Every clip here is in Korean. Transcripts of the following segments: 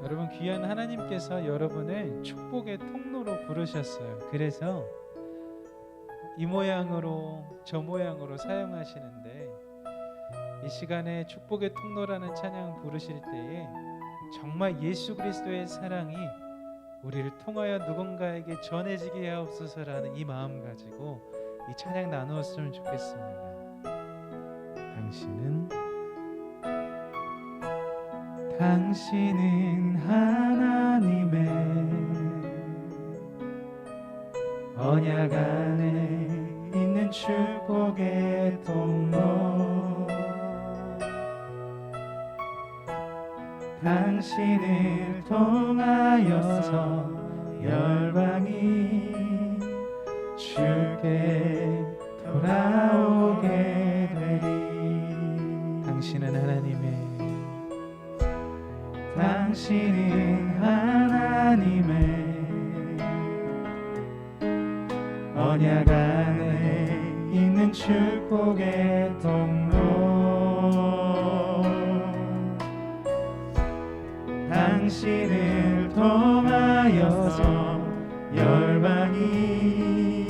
여러분, 귀한 하나님께서 여러분을 축복의 통로로 부르셨어요. 그래서 이 모양으로 저 모양으로 사용하시는데, 이 시간에 축복의 통로라는 찬양 부르실 때에 정말 예수 그리스도의 사랑이 우리를 통하여 누군가에게 전해지게 하옵소서라는 이 마음 가지고 이 찬양 나누었으면 좋겠습니다. 당신은 하나님의 언약 안에 있는 축복의 통로, 당신을 통하여서 열방이 주께 돌아오게 되리. 당신은 하나님의 언약 안에 있는 축복의 통로, 당신을 통하여서 열방이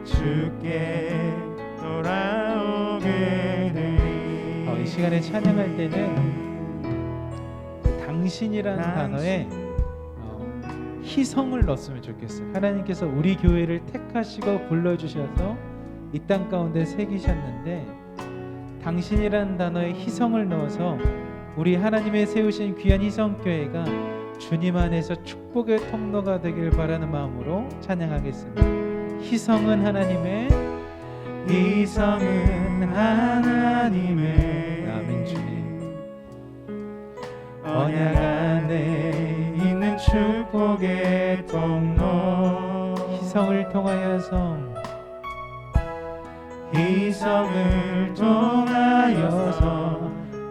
주께 돌아오게 되리. 이 시간에 찬양할 때는 당신이라는 단어에 희성을 넣었으면 좋겠어요. 하나님께서 우리 교회를 택하시고 불러주셔서 이 땅 가운데 새기셨는데, 당신이라는 단어에 희성을 넣어서 우리 하나님의 세우신 귀한 희성교회가 주님 안에서 축복의 통로가 되길 바라는 마음으로 찬양하겠습니다. 희성은 하나님의, 희성은 하나님의, 아멘. 주님 언약 안에 있는 축복의 통로, 희성을 통하여서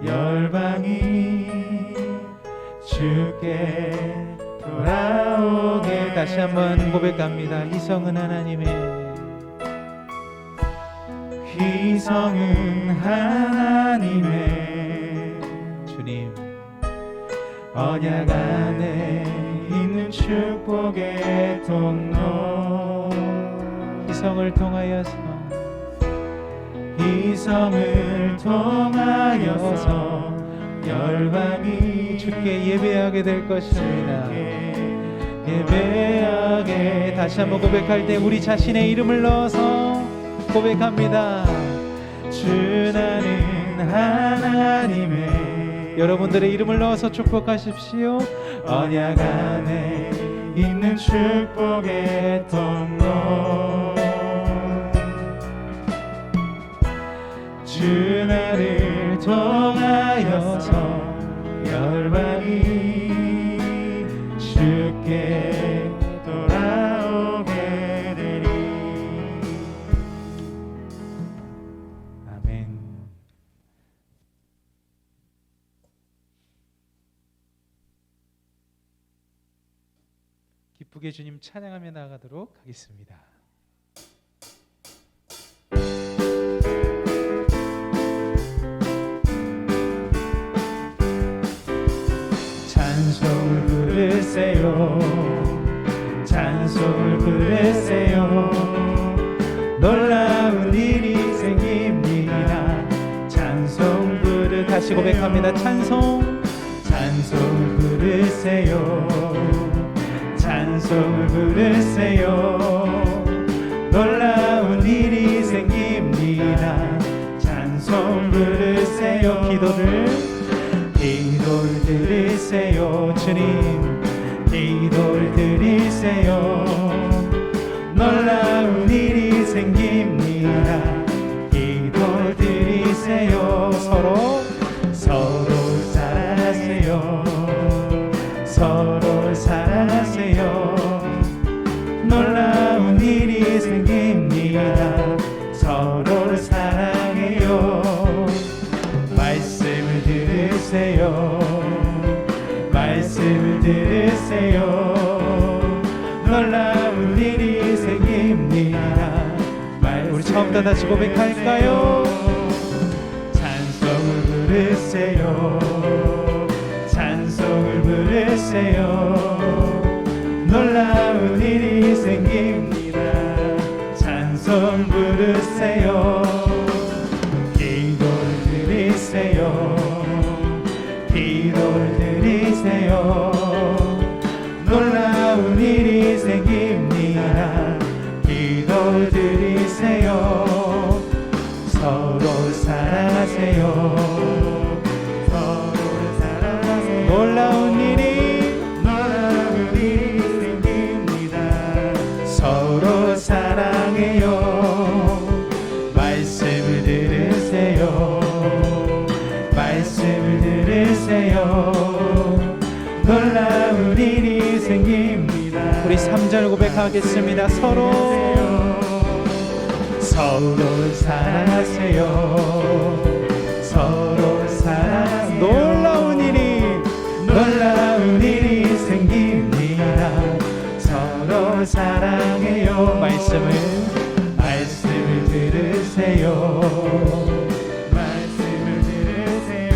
열방이 주께 돌아오게. 다시 한번 고백합니다. 희성은 하나님의, 희성은 하나님의, 주님 언약 안에 있는 축복의 통로, 희성을 통하여서 열방이 주께 예배하게 될 것입니다. 예배하게. 다시 한번 고백할 때 우리 자신의 이름을 넣어서 고백합니다. 주 나는 하나님의, 여러분들의 이름을 넣어서 축복하십시오. 언약 안에 있는 축복의 통로, 주 나를 통하여서 열방이 주께 돌아오게 되리. 아멘. 기쁘게 주님 찬양하며 나아가도록 하겠습니다. 찬송을 부르세요, 찬송을 부르세요. 놀라운 일이 생깁니다. 찬송 부르. 다시 고백합니다. 찬송을 부르세요, 찬송을 부르세요. 놀라운 일이 생깁니다. 찬송 부르세요. 기도를 드리세요. 주님 기도를 드리세요. 놀라운 일이 생깁니다. 기도 드리세요. 서로 사랑하세요. 서로 사랑하세요. 놀라운 일이 생깁니다. 서로를 사랑해요. 말씀을 들으세요. 말씀을 들으세요. 놀라운 일이 생깁니다. 우리 처음부터 다시 고백할까요? 찬송을 부르세요. 찬송을 부르세요. 부르세요. 놀라운 일이 생깁니다. 찬송 부르세요. 기도를 드리세요. 기도를 드리세요. 놀라운 일이 생깁니다. 기도를 드리세요. 서로 사랑하세요. 서로 사랑하세요. 놀라운 일이 생깁니다. 서로 사랑해요. 말씀을 들으세요. 말씀을 들으세요. 놀라운 일이 생깁니다. 우리 3절 고백하겠습니다. 서로 사랑하세요. 서로 사랑하세요. 놀라운 일이 생깁니다. 서로 사랑해요. 말씀을 들으세요. 말씀을 들으세요.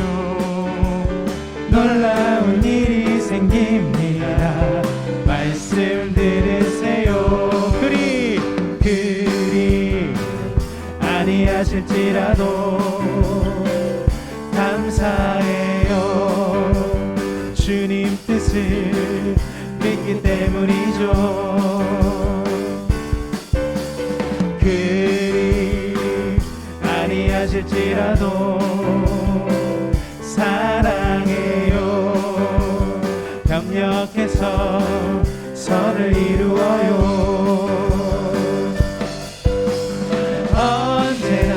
놀라운 일이 생깁니다. 말씀 들으세요. 그리 아니하실지라도 감사해요. 주님 뜻을 믿기 때문이죠. 그리 아니하실지라도 사랑해요. 협력해서 선을 이루어요. 언제나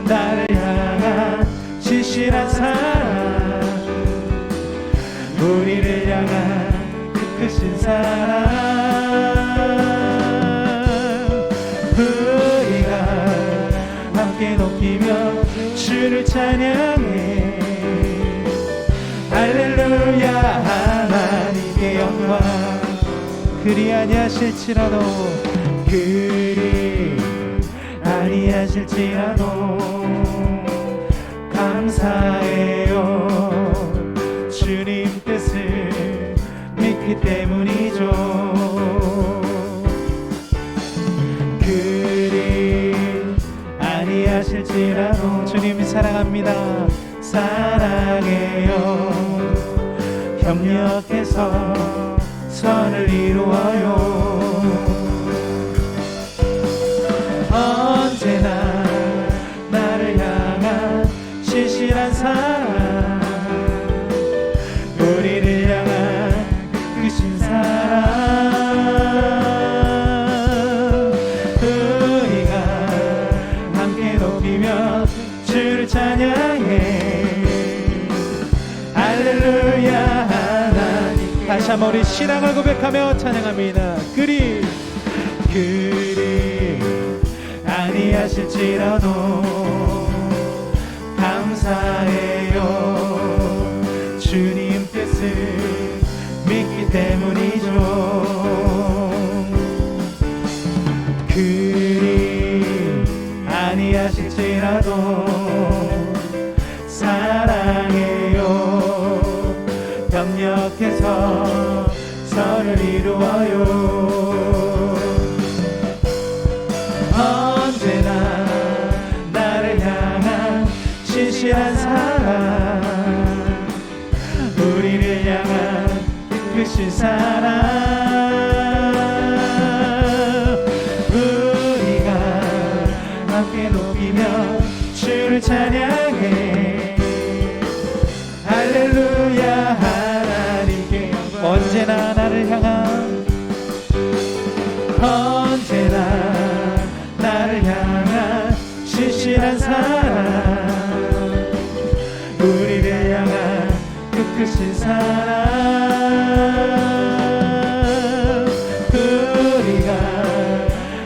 나를 향한 신실한 사랑, 우리를 향한 그 크신 사랑, 우리가 함께 높이며 주를 찬양해. 할렐루야. 하나님께 영광. 그리 아니하실지라도 감사해요. 주님 뜻을 믿기 때문이죠. 그리 아니하실지라도 주님 사랑합니다. 사랑해요. 협력해서 선을 이루어요. 언제나 나를 향한 신실한 사랑, 우리를 향한 크신 사랑, 우리가 함께 높이며 주를 찬양해. 할렐루야. 하나님. 다시 한번 우리 신앙을 고백하며 찬양합니다. 그리 아니하실지라도 감사해요. 주님 뜻을 믿기 때문이죠. 그리 아니하실지라도 사랑해요. 협력해서 선을 이루어요. 언제나 나를 향한 신실한 사랑, 우리를 향한 크신 사랑, 우리가 함께 높이며 주를 찬양해. 할렐루야. 하나님께 영광. 언제나 나를 향한, 언제나 나를 향한 신실한 사랑, 우리를 향한 그 크신 사랑, 우리가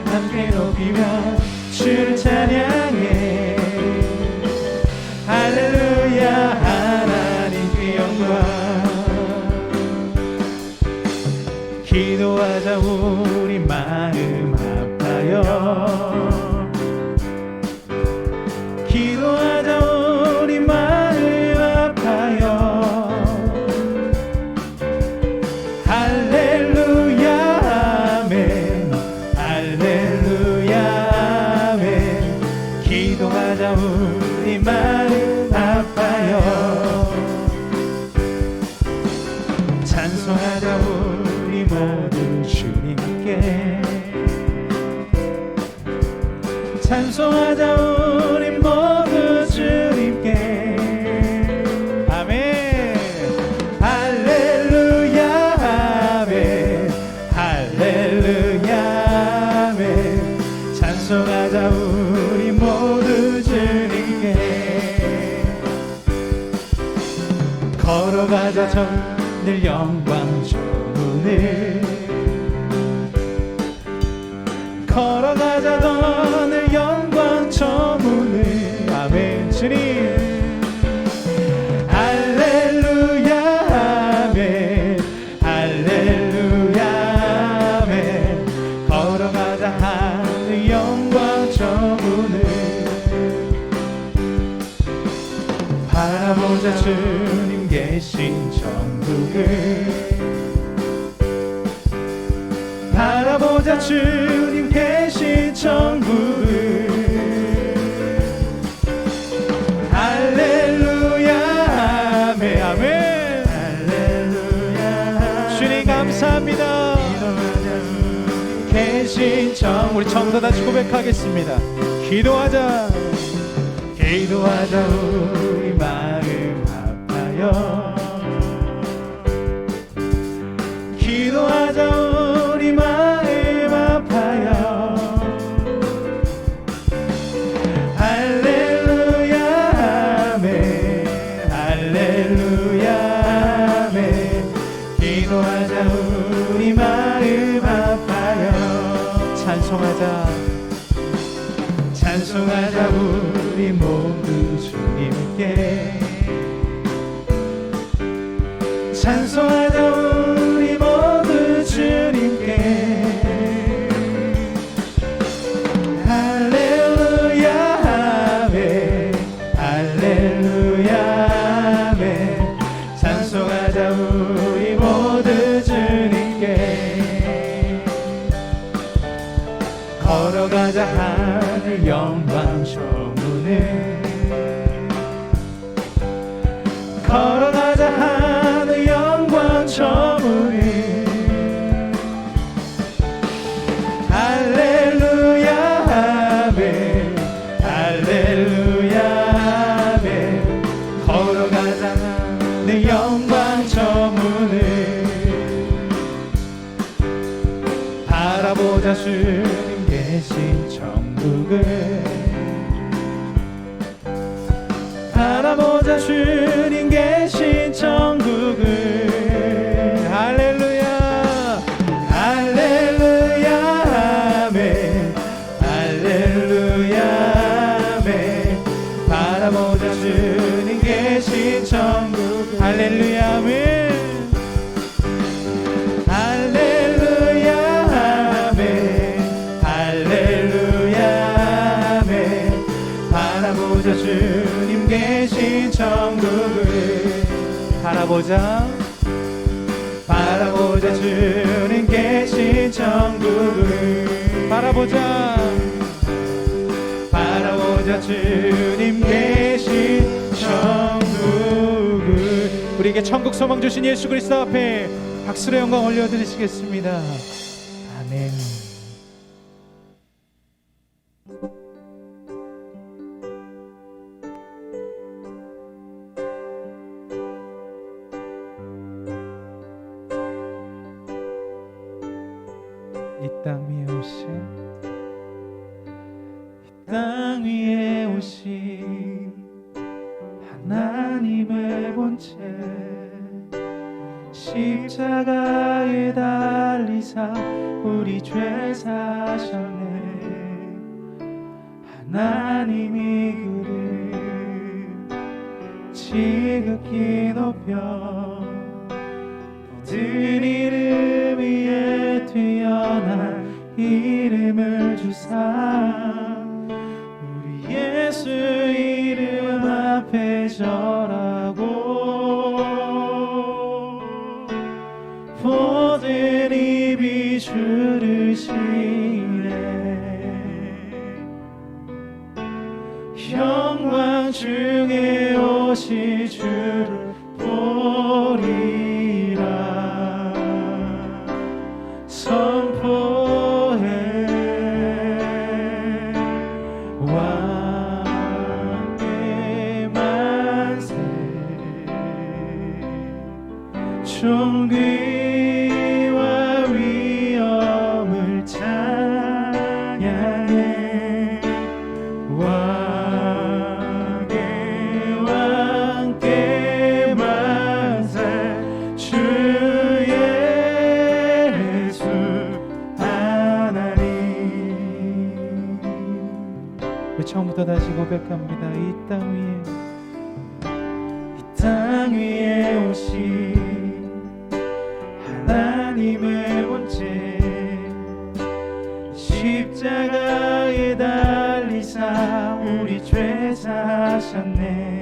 함께 높이며 주를 찬양해. 할렐루야. 하나님께 영광. 기도하자. 우리 마음 아파요. 기도하자. 우리 마음 아파요. 걸어가자 늘 영광 저문을 걸어가자 늘 영광 저문을 아멘. 주님 할렐루야 아멘 할렐루야 아멘. 걸어가자 하늘 영광 저문을 바라보자 주님 계신 천국을 바라보자 주님 계신 천국을 할렐루야 아멘 아멘 할렐루야. 주님 감사합니다. 계신 천 우리 처음부터 다시 고백하겠습니다. 기도하자 기도하자 우리 마음 아파요 기도하자 우리 마음 아파요 할렐루야 아멘 할렐루야 아멘. 기도하자 우리 마음 아파요 찬송하자 찬송하자 우리 모두 주님께 찬송하자 우리 모두 주님께 할렐루야 아멘 할렐루야 아멘. 찬송하자 우리 모두 주님께 걸어가자 하늘 영광 저문을 걸어가자 하늘 영광 저문을 할렐루야 아멘 할렐루야 아멘. 걸어가자 하늘 영광 저문을 바라보자 주님 계신 천국을 바라보자 주님 계신 천국을 할렐루야 할렐루야 아멘 할렐루야 아멘. 바라보자 주님 계신 천국 할렐루야 아멘 할렐루야 아멘 할렐루야 아멘. 바라보자 주님 계신 천국을 바라보자 바라보자 주님 계신 천국을 바라보자 바라보자 주님 계신 천국을. 우리에게 천국 소망 주신 예수 그리스도 앞에 박수로 영광 올려드리시겠습니다. 아멘. 이 땅 위에 오신 이 땅 위에 오신 하나님의 본체 십자가에 달리사 우리 죄 사셨네. 하나님이 그를 지극히 높여 모든 이름 위에 뛰어난 이름을 주사 우리 예수 이름 앞에 절하고 모든 입이 주를 시래. 영광 중에 오실 주를 보리라 선포해. 왕의 만세 존귀와 위엄을 찬양해. 왕의 왕께 만세 또 다시 고백합니다. 이 땅 위에 오신 하나님의 본체 십자가에 달리사 우리 죄 사하셨네.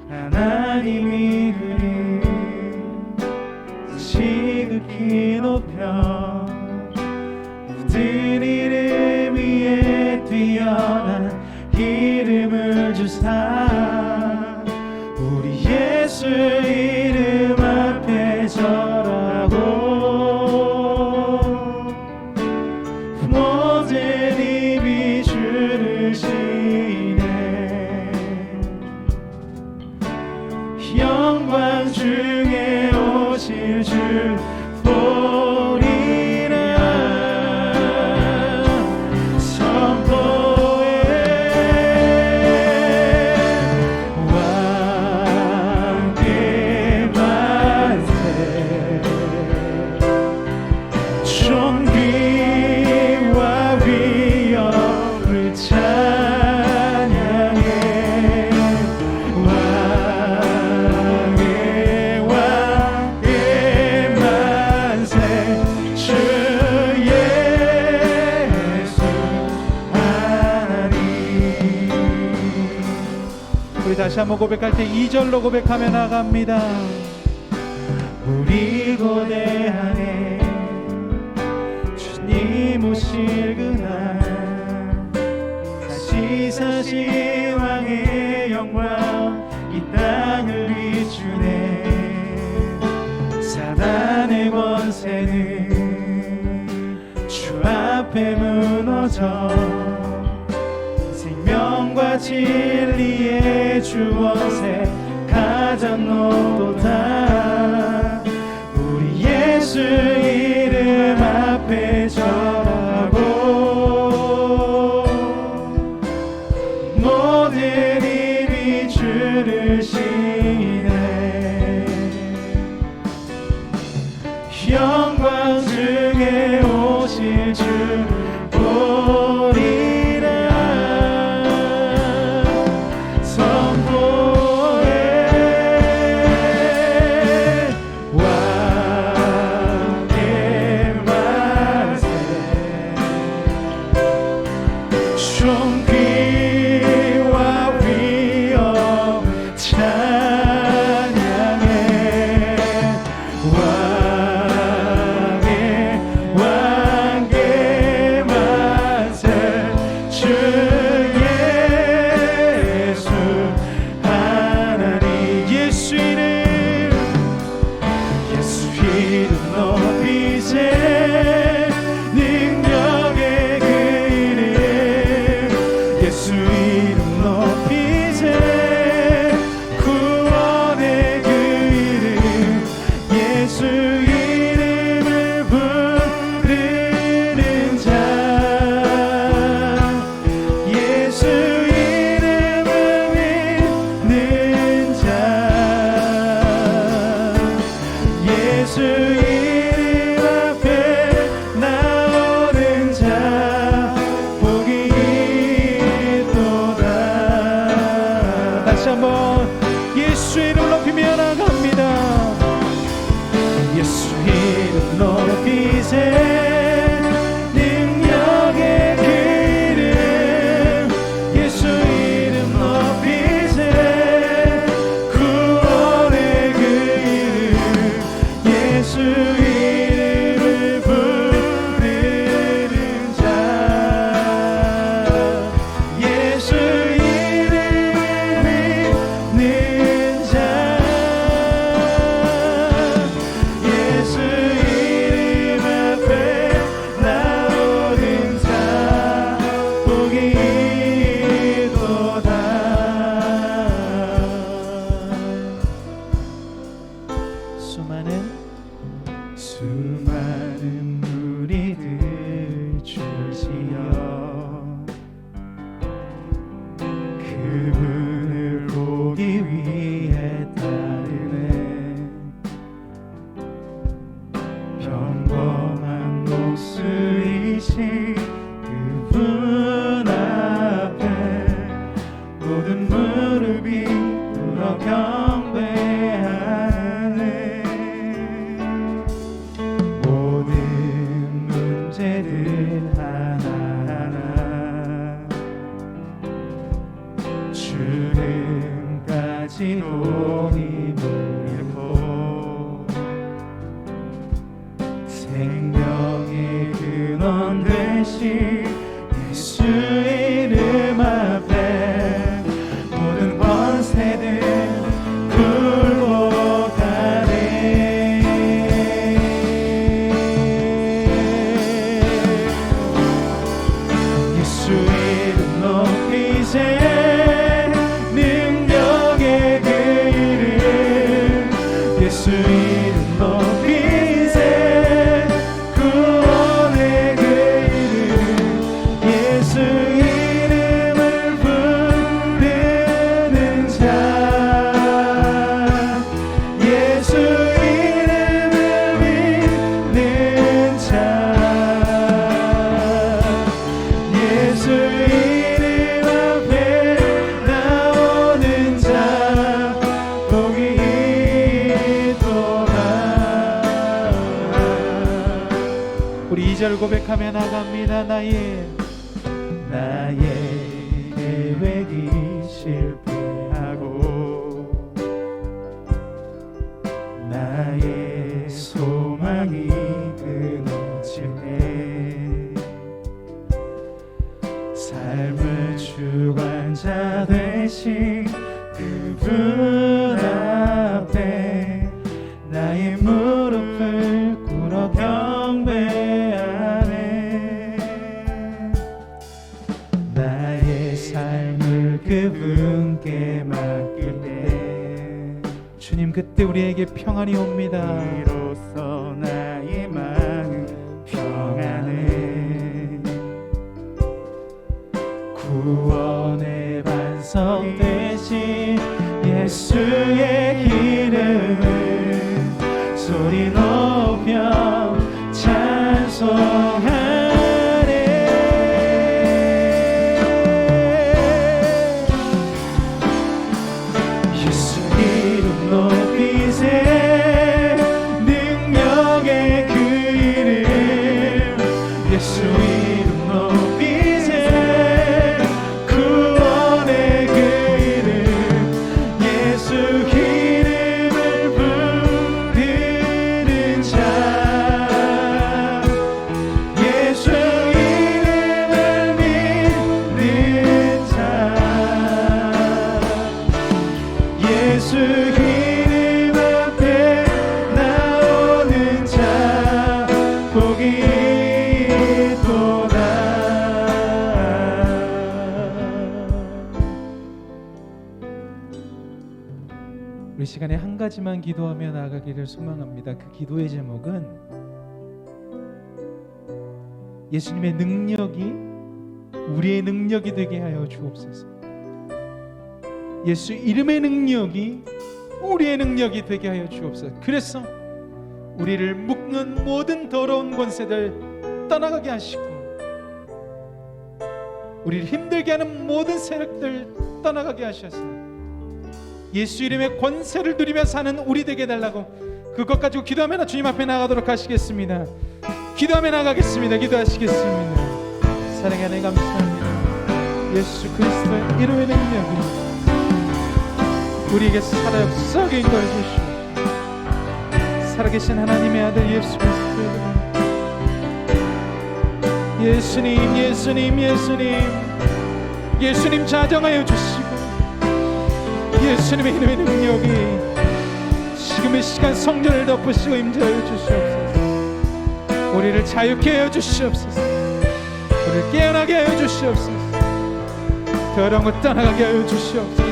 하나님이 그린 지극히 높여 모든 이름 위에 뛰어난 이름을 주사 우리 예수 이름 앞에 절하고 모든 입이 주를 시네. 영광 중에 오실 주 보리라. 선포해 왕께 만세. 존귀와 위엄을 찬양해. 다시 한번 고백할 때 2절로 고백하며 나갑니다. 우리 고대하네 주님 오실 그날 다시 사신 왕의 영광 이 땅을 비추네. 사단의 권세는 주 앞에 무너져 생명과 진리의 주원세 가졌노도다. 우리 예수 이름 앞에 절하고 모든 입이 주를 시네. 영광 중에 오실 주 보리. 예수 이름 높이며 나갑니다. 예수 이름 높이세 능력의 그 이름. 예수 이름 높이세 구원의 그 이름. 예수 이름을 부르는 자. 예수 이름 앞에 할지도 힘을 잃고 생명의 근원 되신 예수 이름 앞에 모든 권세들 굴복하네. 예수 이름 높이세 능력의 그 이름 예수 이름 높이세 구원의 그 이름 예수 이름을 부르는 자 예수 이름을 믿는 자 예수 이름 앞에 나오는 자 복이 있도다. 우리 2절 고백하며 나갑니다. 나의 계획이 실패하고 나의 소망이 끊어질 때 삶의 주관자 되신 그분 앞에 나의 무릎을 꿇어 경배하네. 나의 삶을 그분께 맡길 때 주님, 그때 우리에게 평안이 옵니다. 비로소 나의 마음 평안해. 구원의 반석 되신 예수의 이름을 소리 높여 찬송하네. 예수 이름 높이세 능력의 그 이름 예수 이름 높이세 구원의 그 이름 예수 이름을 부르는 자 예수 이름을 믿는 자 예수 이름 앞에 나오는 자 복이 있도다. 우리 시간에 한 가지만 기도하며 나아가기를 소망합니다. 그 기도의 제목은 예수님의 능력이 우리의 능력이 되게 하여 주옵소서. 예수 이름의 능력이 우리의 능력이 되게 하여 주옵소서. 그래서 우리를 묶는 모든 더러운 권세들 떠나가게 하시고 우리를 힘들게 하는 모든 세력들 떠나가게 하셔서 예수 이름의 권세를 누리며 사는 우리 되게 달라고 그것 가지고 기도하며 주님 앞에 나가도록 하시겠습니다. 기도하며 나가겠습니다. 기도하시겠습니다. 사랑의 하나님 감사합니다. 예수 그리스도의 이름의 능력이 우리에게 살아 역사하게 인도해 주시오. 살아계신 하나님의 아들 예수 그리스도의 이름 예수님 예수님 예수님 예수님 자정하여 주시고 예수님의 이름의 능력이 지금 이 시간 성전을 덮으시고 임재하여 주시옵소서. 우리를 자유케 하여 주시옵소서. 우리를 깨어나게 하여 주시옵소서. 더러운 것 떠나가게 하여 주시옵소서.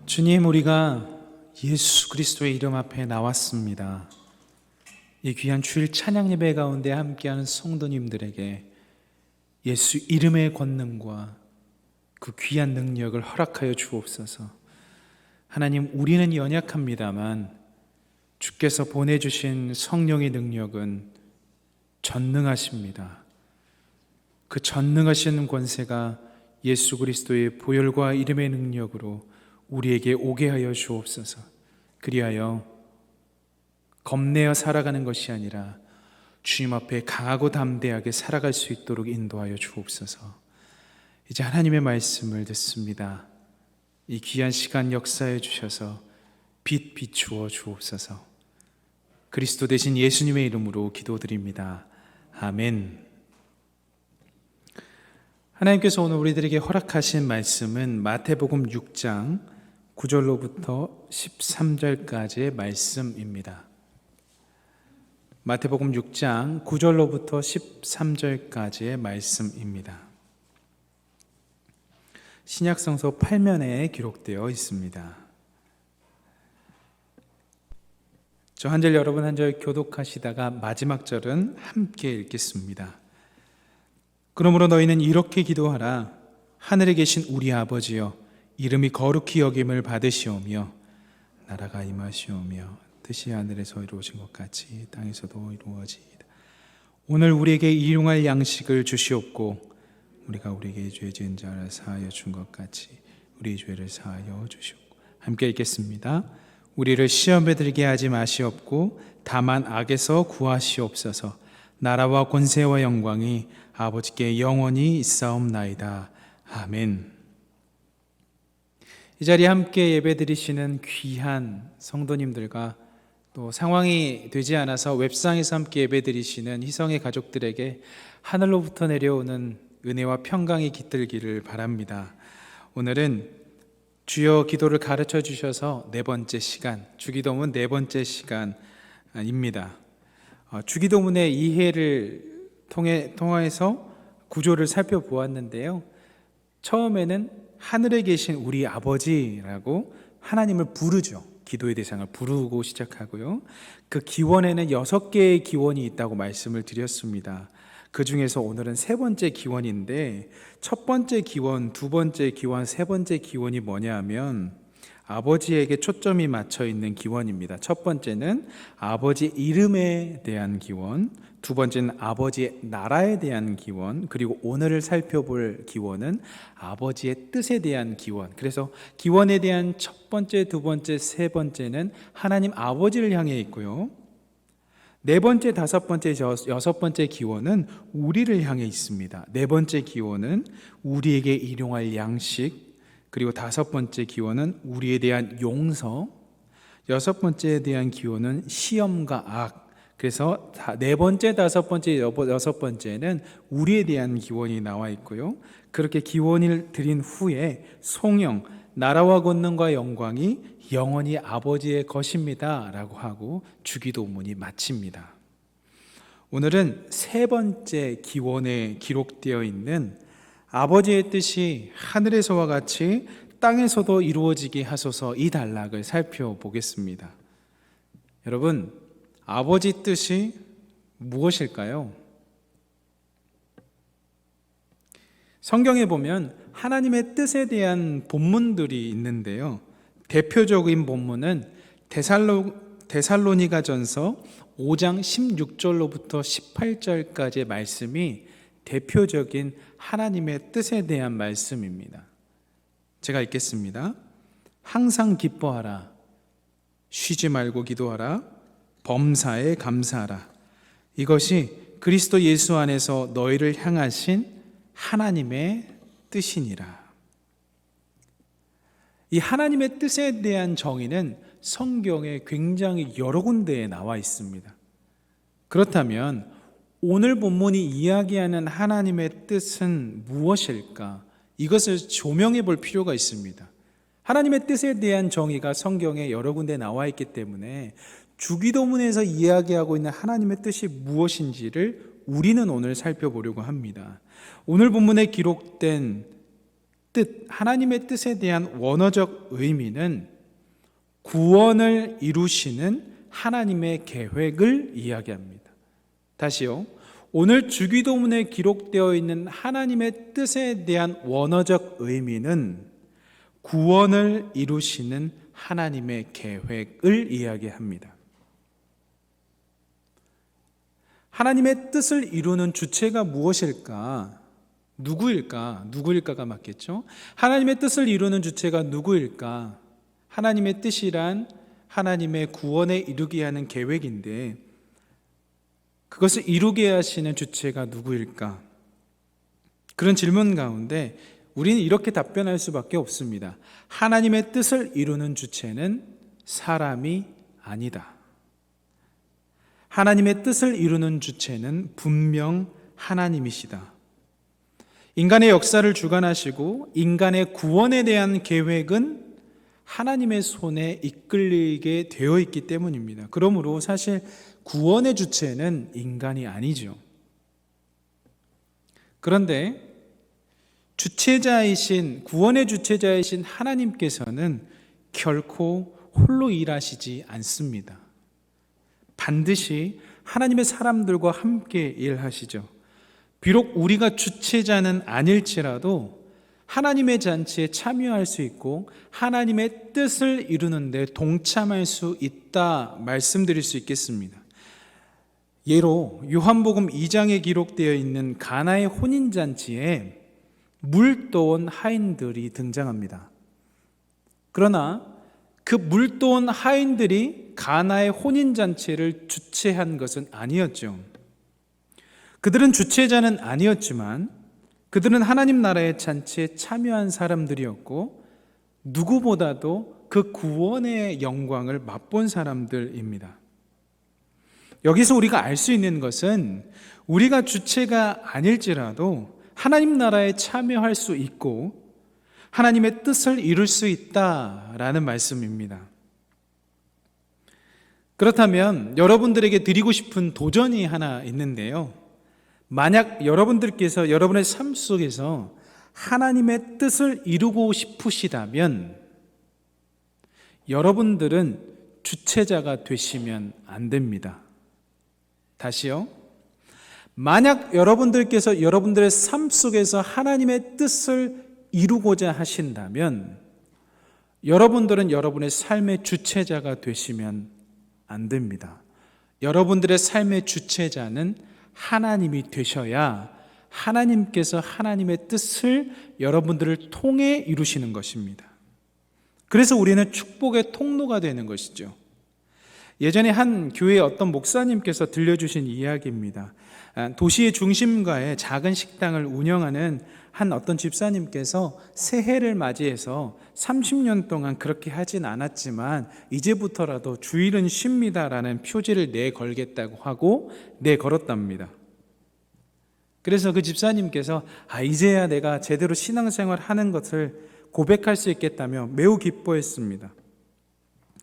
주님, 우리가 예수 그리스도의 이름 앞에 나왔습니다. 이 귀한 주일 찬양 예배 가운데 함께하는 성도님들에게 예수 이름의 권능과 그 귀한 능력을 허락하여 주옵소서. 하나님, 우리는 연약합니다만 주께서 보내주신 성령의 능력은 전능하십니다. 그 전능하신 권세가 예수 그리스도의 보혈과 이름의 능력으로 우리에게 오게 하여 주옵소서. 그리하여 겁내어 살아가는 것이 아니라 주님 앞에 강하고 담대하게 살아갈 수 있도록 인도하여 주옵소서. 이제 하나님의 말씀을 듣습니다. 이 귀한 시간 역사해 주셔서 빛 비추어 주옵소서. 그리스도 대신 예수님의 이름으로 기도드립니다. 아멘. 하나님께서 오늘 우리들에게 허락하신 말씀은 마태복음 6장 9절로부터 13절까지의 말씀입니다. 마태복음 6장 9절로부터 13절까지의 말씀입니다. 신약성서 8면에 기록되어 있습니다. 저 한 절 여러분 한 절 교독하시다가 마지막 절은 함께 읽겠습니다. 그러므로 너희는 이렇게 기도하라. 하늘에 계신 우리 아버지여, 이름이 거룩히 여김을 받으시오며 나라가 임하시오며 뜻이 하늘에서 이루어진 것 같이 땅에서도 이루어지이다. 오늘 우리에게 일용할 양식을 주시옵고 우리가 우리에게 죄 지은 자를 사하여 준 것 같이 우리 죄를 사하여 주시옵고. 함께 읽겠습니다. 우리를 시험에 들게 하지 마시옵고 다만 악에서 구하시옵소서. 나라와 권세와 영광이 아버지께 영원히 있사옵나이다. 아멘. 이 자리에 함께 예배드리시는 귀한 성도님들과 또 상황이 되지 않아서 웹상에서 함께 예배드리시는 희성의 가족들에게 하늘로부터 내려오는 은혜와 평강이 깃들기를 바랍니다. 오늘은 주여 기도를 가르쳐 주셔서 네 번째 시간, 주기도문 네 번째 시간입니다. 주기도문의 이해를 통해서 구조를 살펴보았는데요. 처음에는 하늘에 계신 우리 아버지라고 하나님을 부르죠. 기도의 대상을 부르고 시작하고요. 그 기원에는 6개의 기원이 있다고 말씀을 드렸습니다. 그 중에서 오늘은 세 번째 기원인데, 첫 번째 기원, 두 번째 기원, 세 번째 기원이 뭐냐 하면 아버지에게 초점이 맞춰 있는 기원입니다. 첫 번째는 아버지 이름에 대한 기원, 두 번째는 아버지의 나라에 대한 기원, 그리고 오늘 살펴볼 기원은 아버지의 뜻에 대한 기원. 그래서 기원에 대한 첫 번째, 두 번째, 세 번째는 하나님 아버지를 향해 있고요. 네 번째, 다섯 번째, 여섯 번째 기원은 우리를 향해 있습니다. 네 번째 기원은 우리에게 일용할 양식, 그리고 다섯 번째 기원은 우리에 대한 용서, 여섯 번째에 대한 기원은 시험과 악. 그래서 네 번째, 다섯 번째, 여섯 번째는 우리에 대한 기원이 나와 있고요. 그렇게 기원을 드린 후에 송영, 나라와 권능과 영광이 영원히 아버지의 것입니다 라고 하고 주기도문이 마칩니다. 오늘은 세 번째 기원에 기록되어 있는 아버지의 뜻이 하늘에서와 같이 땅에서도 이루어지게 하소서, 이 단락을 살펴보겠습니다. 여러분, 아버지 뜻이 무엇일까요? 성경에 보면 하나님의 뜻에 대한 본문들이 있는데요. 대표적인 본문은 데살로니가전서 5장 16절로부터 18절까지의 말씀이 대표적인 하나님의 뜻에 대한 말씀입니다. 제가 읽겠습니다. 항상 기뻐하라. 쉬지 말고 기도하라. 범사에 감사하라. 이것이 그리스도 예수 안에서 너희를 향하신 하나님의 뜻이니라. 이 하나님의 뜻에 대한 정의는 성경에 굉장히 여러 군데에 나와 있습니다. 그렇다면 오늘 본문이 이야기하는 하나님의 뜻은 무엇일까? 이것을 조명해 볼 필요가 있습니다. 하나님의 뜻에 대한 정의가 성경에 여러 군데 나와 있기 때문에 주기도문에서 이야기하고 있는 하나님의 뜻이 무엇인지를 우리는 오늘 살펴보려고 합니다. 오늘 본문에 기록된 뜻, 하나님의 뜻에 대한 원어적 의미는 구원을 이루시는 하나님의 계획을 이야기합니다. 다시요. 오늘 주기도문에 기록되어 있는 하나님의 뜻에 대한 원어적 의미는 구원을 이루시는 하나님의 계획을 이야기합니다. 하나님의 뜻을 이루는 주체가 무엇일까? 누구일까가 맞겠죠? 하나님의 뜻을 이루는 주체가 누구일까? 하나님의 뜻이란 하나님의 구원에 이르게 하는 계획인데 그것을 이루게 하시는 주체가 누구일까? 그런 질문 가운데 우리는 이렇게 답변할 수밖에 없습니다. 하나님의 뜻을 이루는 주체는 사람이 아니다. 하나님의 뜻을 이루는 주체는 분명 하나님이시다. 인간의 역사를 주관하시고 인간의 구원에 대한 계획은 하나님의 손에 이끌리게 되어 있기 때문입니다. 그러므로 사실 구원의 주체는 인간이 아니죠. 그런데 구원의 주체자이신 하나님께서는 결코 홀로 일하시지 않습니다. 반드시 하나님의 사람들과 함께 일하시죠. 비록 우리가 주체자는 아닐지라도 하나님의 잔치에 참여할 수 있고 하나님의 뜻을 이루는 데 동참할 수 있다 말씀드릴 수 있겠습니다. 예로 요한복음 2장에 기록되어 있는 가나의 혼인잔치에 물 떠온 하인들이 등장합니다. 그러나 그 물 떠온 하인들이 가나의 혼인잔치를 주최한 것은 아니었죠. 그들은 주최자는 아니었지만 그들은 하나님 나라의 잔치에 참여한 사람들이었고 누구보다도 그 구원의 영광을 맛본 사람들입니다. 여기서 우리가 알 수 있는 것은 우리가 주체가 아닐지라도 하나님 나라에 참여할 수 있고 하나님의 뜻을 이룰 수 있다라는 말씀입니다. 그렇다면 여러분들에게 드리고 싶은 도전이 하나 있는데요. 만약 여러분들께서 여러분의 삶 속에서 하나님의 뜻을 이루고 싶으시다면 여러분들은 주체자가 되시면 안 됩니다. 다시요. 만약 여러분들께서 여러분들의 삶 속에서 하나님의 뜻을 이루고자 하신다면 여러분들은 여러분의 삶의 주체자가 되시면 안 됩니다. 여러분들의 삶의 주체자는 하나님이 되셔야 하나님께서 하나님의 뜻을 여러분들을 통해 이루시는 것입니다. 그래서 우리는 축복의 통로가 되는 것이죠. 예전에 한 교회의 어떤 목사님께서 들려주신 이야기입니다. 도시의 중심가에 작은 식당을 운영하는 한 어떤 집사님께서 새해를 맞이해서 30년 동안 그렇게 하진 않았지만 이제부터라도 주일은 쉽니다라는 표지를 내걸겠다고 하고 내걸었답니다. 그래서 그 집사님께서 이제야 내가 제대로 신앙생활 하는 것을 고백할 수 있겠다며 매우 기뻐했습니다.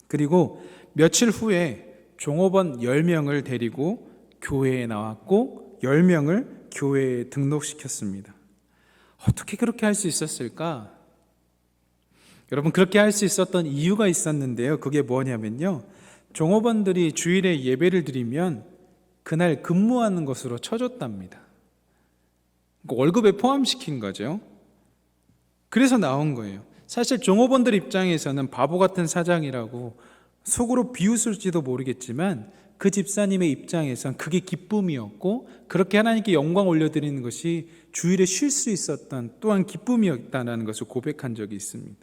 그리고 며칠 후에 종업원 10명을 데리고 교회에 나왔고 10명을 교회에 등록시켰습니다. 어떻게 그렇게 할 수 있었을까? 여러분, 그렇게 할 수 있었던 이유가 있었는데요. 그게 뭐냐면요, 종업원들이 주일에 예배를 드리면 그날 근무하는 것으로 쳐줬답니다. 월급에 포함시킨 거죠. 그래서 나온 거예요. 사실 종업원들 입장에서는 바보 같은 사장이라고 속으로 비웃을지도 모르겠지만 그 집사님의 입장에선 그게 기쁨이었고 그렇게 하나님께 영광 올려드리는 것이 주일에 쉴 수 있었던 또한 기쁨이었다는 것을 고백한 적이 있습니다.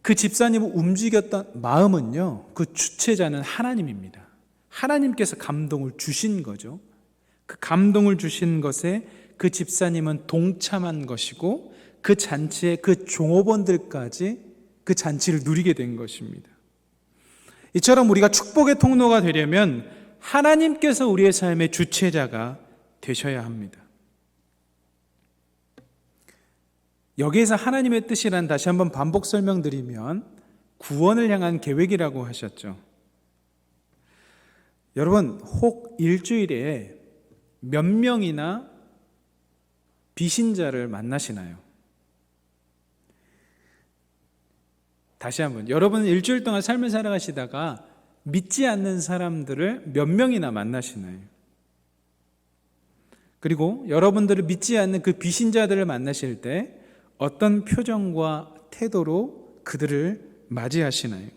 그 집사님을 움직였던 마음은요, 그 주체자는 하나님입니다. 하나님께서 감동을 주신 거죠. 그 감동을 주신 것에 그 집사님은 동참한 것이고 그 잔치에 그 종업원들까지 그 잔치를 누리게 된 것입니다. 이처럼 우리가 축복의 통로가 되려면 하나님께서 우리의 삶의 주체자가 되셔야 합니다. 여기에서 하나님의 뜻이란 다시 한번 반복 설명드리면 구원을 향한 계획이라고 하셨죠. 여러분, 혹 일주일에 몇 명이나 비신자를 만나시나요? 다시 한번, 여러분 일주일 동안 삶을 살아가시다가 믿지 않는 사람들을 몇 명이나 만나시나요? 그리고 여러분들을 믿지 않는 그 비신자들을 만나실 때 어떤 표정과 태도로 그들을 맞이하시나요?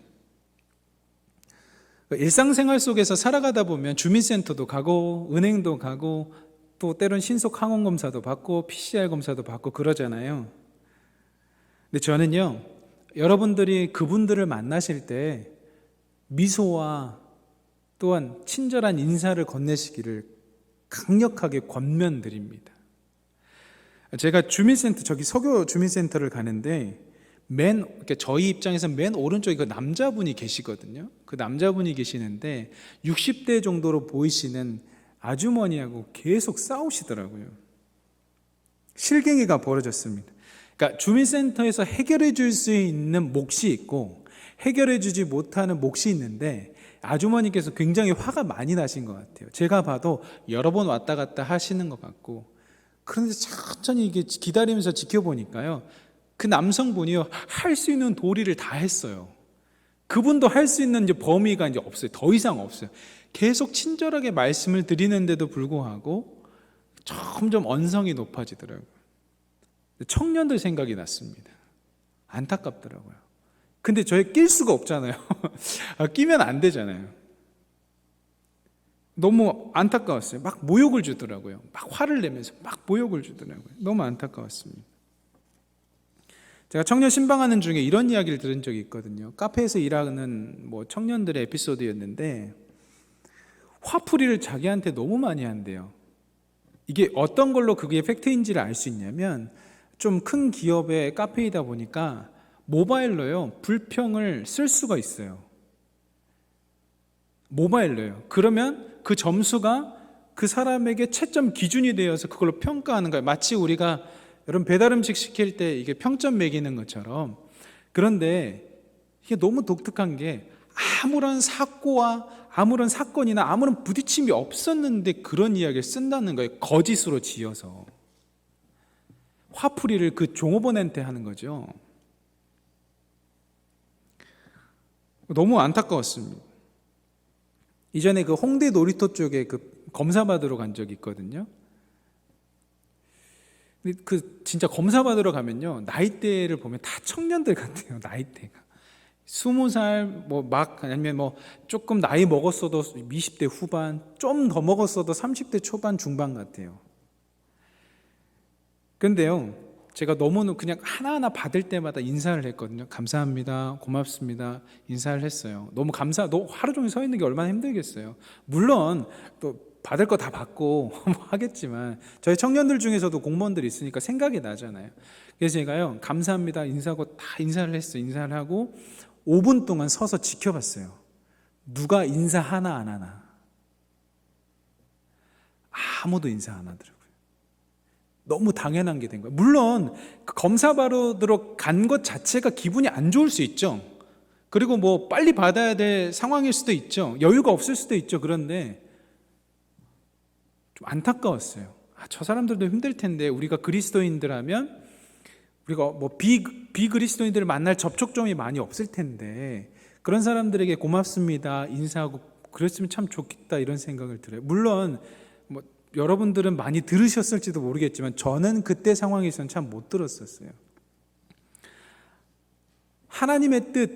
일상생활 속에서 살아가다 보면 주민센터도 가고 은행도 가고 또 때론 신속 항원검사도 받고 PCR 검사도 받고 그러잖아요. 근데 저는요, 여러분들이 그분들을 만나실 때 미소와 또한 친절한 인사를 건네시기를 강력하게 권면드립니다. 제가 주민센터, 저기 서교 주민센터를 가는데 저희 입장에서 맨 오른쪽에 그 남자분이 계시거든요. 그 남자분이 계시는데 60대 정도로 보이시는 아주머니하고 계속 싸우시더라고요. 실갱이가 벌어졌습니다. 그러니까 주민센터에서 해결해 줄 수 있는 몫이 있고 해결해 주지 못하는 몫이 있는데 아주머니께서 굉장히 화가 많이 나신 것 같아요. 제가 봐도 여러 번 왔다 갔다 하시는 것 같고, 그런데 천천히 이게 기다리면서 지켜보니까요, 그 남성분이요, 할 수 있는 도리를 다 했어요. 그분도 할 수 있는 이제 범위가 이제 없어요. 더 이상 없어요. 계속 친절하게 말씀을 드리는데도 불구하고 점점 언성이 높아지더라고요. 청년들 생각이 났습니다. 안타깝더라고요. 근데 저희 낄 수가 없잖아요. 끼면 안 되잖아요. 너무 안타까웠어요. 막 모욕을 주더라고요. 막 화를 내면서 막 모욕을 주더라고요. 너무 안타까웠습니다. 제가 청년 신방하는 중에 이런 이야기를 들은 적이 있거든요. 카페에서 일하는 청년들의 에피소드였는데, 화풀이를 자기한테 너무 많이 한대요. 이게 어떤 걸로 그게 팩트인지를 알 수 있냐면, 좀 큰 기업의 카페이다 보니까 모바일로요, 불평을 쓸 수가 있어요. 모바일로요. 그러면 그 점수가 그 사람에게 채점 기준이 되어서 그걸로 평가하는 거예요. 마치 우리가 여러분 배달 음식 시킬 때 이게 평점 매기는 것처럼. 그런데 이게 너무 독특한 게 아무런 사고와 아무런 사건이나 아무런 부딪힘이 없었는데 그런 이야기를 쓴다는 거예요. 거짓으로 지어서. 화풀이를 그 종업원한테 하는 거죠. 너무 안타까웠습니다. 이전에 그 홍대 놀이터 쪽에 그 검사 받으러 간 적이 있거든요. 그 진짜 검사 받으러 가면요, 나이대를 보면 다 청년들 같아요. 나이대가 20살 아니면 조금 나이 먹었어도 20대 후반, 좀 더 먹었어도 30대 초반 중반 같아요. 근데요, 제가 너무 그냥 하나하나 받을 때마다 인사를 했거든요. 감사합니다, 고맙습니다, 인사를 했어요. 너무 하루 종일 서 있는 게 얼마나 힘들겠어요. 물론 또 받을 거 다 받고 하겠지만 저희 청년들 중에서도 공무원들이 있으니까 생각이 나잖아요. 그래서 제가요, 감사합니다 인사하고 다 인사를 했어요. 인사를 하고 5분 동안 서서 지켜봤어요. 누가 인사 하나 안 하나. 아무도 인사 안 하더라고요. 너무 당연한 게 된 거예요. 물론 그 검사 받으러 간 것 자체가 기분이 안 좋을 수 있죠. 그리고 빨리 받아야 될 상황일 수도 있죠. 여유가 없을 수도 있죠. 그런데 좀 안타까웠어요. 저 사람들도 힘들 텐데 우리가 그리스도인들하면 우리가 비그리스도인들을 만날 접촉점이 많이 없을 텐데 그런 사람들에게 고맙습니다 인사하고 그랬으면 참 좋겠다 이런 생각을 들어요. 물론 여러분들은 많이 들으셨을지도 모르겠지만 저는 그때 상황에서는 참 못 들었었어요. 하나님의 뜻,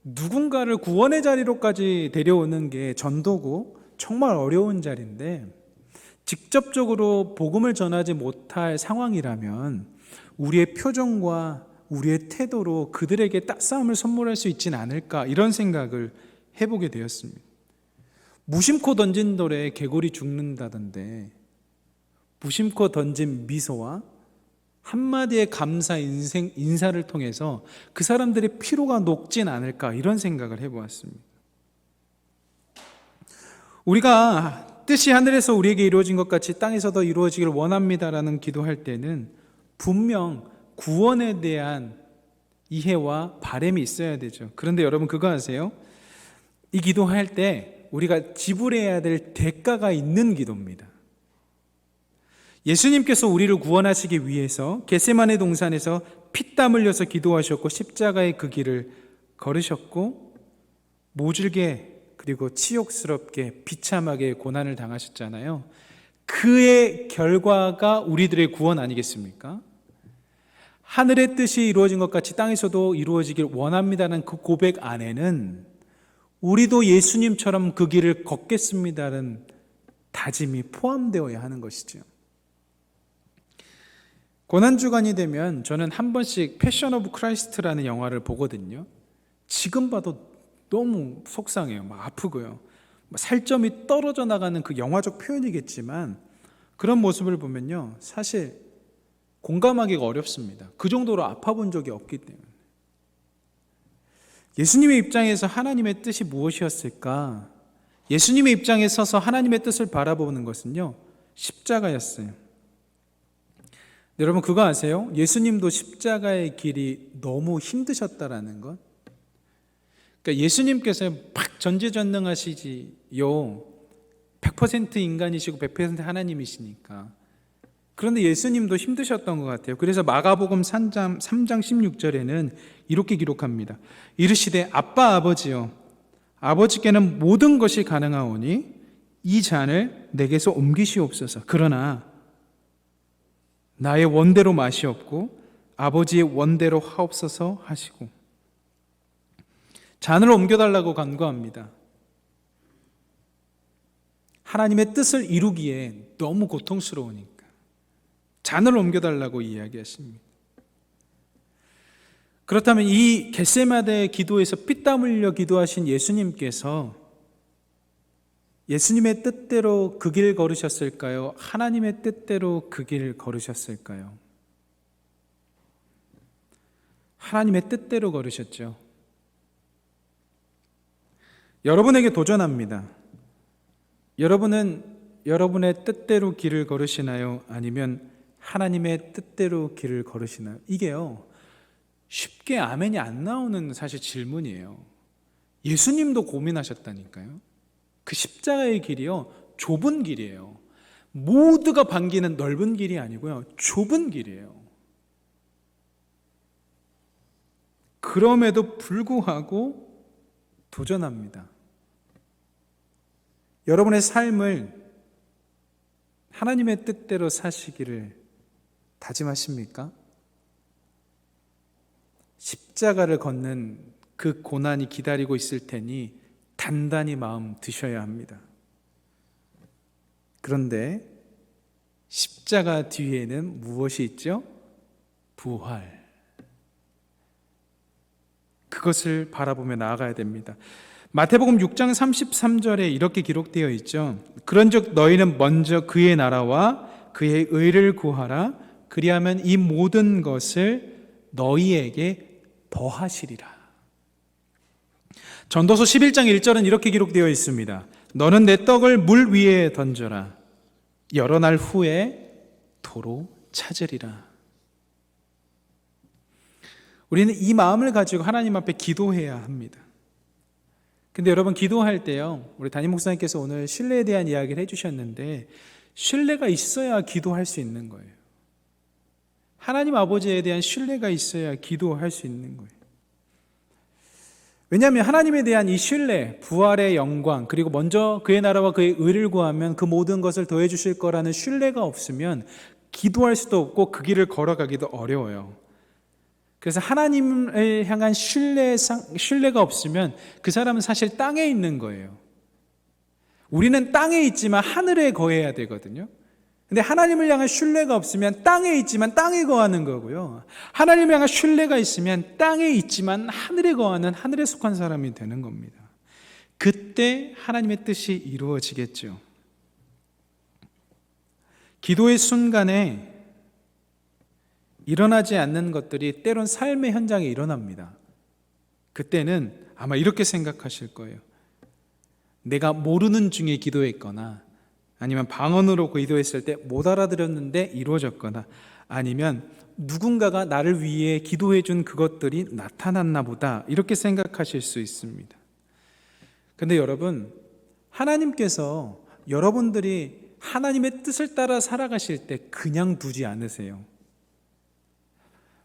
누군가를 구원의 자리로까지 데려오는 게 전도고 정말 어려운 자리인데 직접적으로 복음을 전하지 못할 상황이라면 우리의 표정과 우리의 태도로 그들에게 따스함을 선물할 수 있지는 않을까 이런 생각을 해보게 되었습니다. 무심코 던진 돌에 개구리 죽는다던데 무심코 던진 미소와 한마디의 감사 인사를 통해서 그 사람들의 피로가 녹진 않을까 이런 생각을 해보았습니다. 우리가 뜻이 하늘에서 우리에게 이루어진 것 같이 땅에서도 이루어지기를 원합니다라는 기도할 때는 분명 구원에 대한 이해와 바람이 있어야 되죠. 그런데 여러분 그거 아세요? 이 기도할 때 우리가 지불해야 될 대가가 있는 기도입니다. 예수님께서 우리를 구원하시기 위해서 겟세마네 동산에서 피땀 흘려서 기도하셨고 십자가의 그 길을 걸으셨고 모질게 그리고 치욕스럽게 비참하게 고난을 당하셨잖아요. 그의 결과가 우리들의 구원 아니겠습니까? 하늘의 뜻이 이루어진 것 같이 땅에서도 이루어지길 원합니다는 그 고백 안에는 우리도 예수님처럼 그 길을 걷겠습니다는 다짐이 포함되어야 하는 것이죠. 고난주간이 되면 저는 한 번씩 패션 오브 크라이스트라는 영화를 보거든요. 지금 봐도 너무 속상해요. 막 아프고요. 살점이 떨어져 나가는 그 영화적 표현이겠지만 그런 모습을 보면요, 사실 공감하기가 어렵습니다. 그 정도로 아파본 적이 없기 때문에. 예수님의 입장에서 하나님의 뜻이 무엇이었을까? 예수님의 입장에 서서 하나님의 뜻을 바라보는 것은요, 십자가였어요. 여러분 그거 아세요? 예수님도 십자가의 길이 너무 힘드셨다라는 것. 그러니까 예수님께서 막 전지전능하시지요. 100% 인간이시고 100% 하나님이시니까. 그런데 예수님도 힘드셨던 것 같아요. 그래서 마가복음 3장 16절에는 이렇게 기록합니다. 이르시되 아빠 아버지여, 아버지께는 모든 것이 가능하오니 이 잔을 내게서 옮기시옵소서. 그러나 나의 원대로 마시옵고 아버지의 원대로 하옵소서 하시고 잔을 옮겨달라고 간구합니다. 하나님의 뜻을 이루기에 너무 고통스러우니까 잔을 옮겨달라고 이야기하십니다. 그렇다면 이 겟세마네 기도에서 피땀 흘려 기도하신 예수님께서 예수님의 뜻대로 그 길 걸으셨을까요? 하나님의 뜻대로 그 길 걸으셨을까요? 하나님의 뜻대로 걸으셨죠. 여러분에게 도전합니다. 여러분은 여러분의 뜻대로 길을 걸으시나요? 아니면 하나님의 뜻대로 길을 걸으시나요? 이게요, 쉽게 아멘이 안 나오는 사실 질문이에요. 예수님도 고민하셨다니까요. 그 십자가의 길이요, 좁은 길이에요. 모두가 반기는 넓은 길이 아니고요, 좁은 길이에요. 그럼에도 불구하고 도전합니다. 여러분의 삶을 하나님의 뜻대로 사시기를 다짐하십니까? 십자가를 걷는 그 고난이 기다리고 있을 테니 단단히 마음 드셔야 합니다. 그런데 십자가 뒤에는 무엇이 있죠? 부활. 그것을 바라보며 나아가야 됩니다. 마태복음 6장 33절에 이렇게 기록되어 있죠. 그런즉 너희는 먼저 그의 나라와 그의 의를 구하라. 그리하면 이 모든 것을 너희에게 더하시리라. 전도서 11장 1절은 이렇게 기록되어 있습니다. 너는 내 떡을 물 위에 던져라. 여러 날 후에 도로 찾으리라. 우리는 이 마음을 가지고 하나님 앞에 기도해야 합니다. 근데 여러분 기도할 때요, 우리 담임 목사님께서 오늘 신뢰에 대한 이야기를 해주셨는데 신뢰가 있어야 기도할 수 있는 거예요. 하나님 아버지에 대한 신뢰가 있어야 기도할 수 있는 거예요. 왜냐하면 하나님에 대한 이 신뢰, 부활의 영광, 그리고 먼저 그의 나라와 그의 의를 구하면 그 모든 것을 더해 주실 거라는 신뢰가 없으면 기도할 수도 없고 그 길을 걸어가기도 어려워요. 그래서 하나님을 향한 신뢰가 없으면 그 사람은 사실 땅에 있는 거예요. 우리는 땅에 있지만 하늘에 거해야 되거든요. 근데 하나님을 향한 신뢰가 없으면 땅에 있지만 땅에 거하는 거고요. 하나님을 향한 신뢰가 있으면 땅에 있지만 하늘에 거하는 하늘에 속한 사람이 되는 겁니다. 그때 하나님의 뜻이 이루어지겠죠. 기도의 순간에 일어나지 않는 것들이 때론 삶의 현장에 일어납니다. 그때는 아마 이렇게 생각하실 거예요. 내가 모르는 중에 기도했거나 아니면 방언으로 기도했을 때 못 알아들었는데 이루어졌거나 아니면 누군가가 나를 위해 기도해 준 그것들이 나타났나 보다 이렇게 생각하실 수 있습니다. 근데 여러분, 하나님께서 여러분들이 하나님의 뜻을 따라 살아가실 때 그냥 두지 않으세요.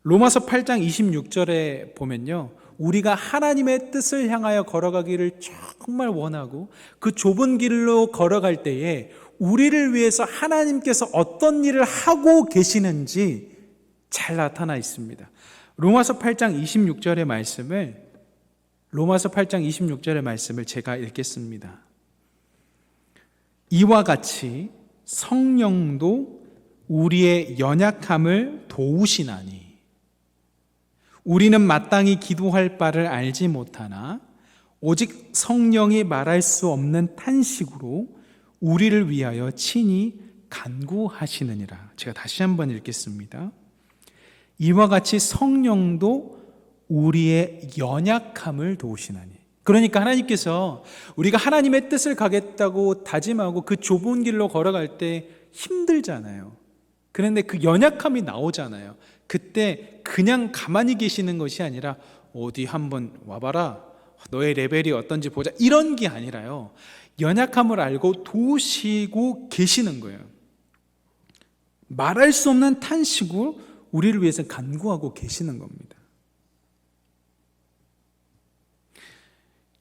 로마서 8장 26절에 보면요, 우리가 하나님의 뜻을 향하여 걸어가기를 정말 원하고 그 좁은 길로 걸어갈 때에 우리를 위해서 하나님께서 어떤 일을 하고 계시는지 잘 나타나 있습니다. 로마서 8장 26절의 말씀을 제가 읽겠습니다. 이와 같이 성령도 우리의 연약함을 도우시나니 우리는 마땅히 기도할 바를 알지 못하나 오직 성령이 말할 수 없는 탄식으로 우리를 위하여 친히 간구하시느니라. 제가 다시 한번 읽겠습니다. 이와 같이 성령도 우리의 연약함을 도우시나니. 그러니까 하나님께서 우리가 하나님의 뜻을 가겠다고 다짐하고 그 좁은 길로 걸어갈 때 힘들잖아요. 그런데 그 연약함이 나오잖아요. 그때 그냥 가만히 계시는 것이 아니라 어디 한번 와봐라, 너의 레벨이 어떤지 보자, 이런 게 아니라요, 연약함을 알고 도우시고 계시는 거예요. 말할 수 없는 탄식으로 우리를 위해서 간구하고 계시는 겁니다.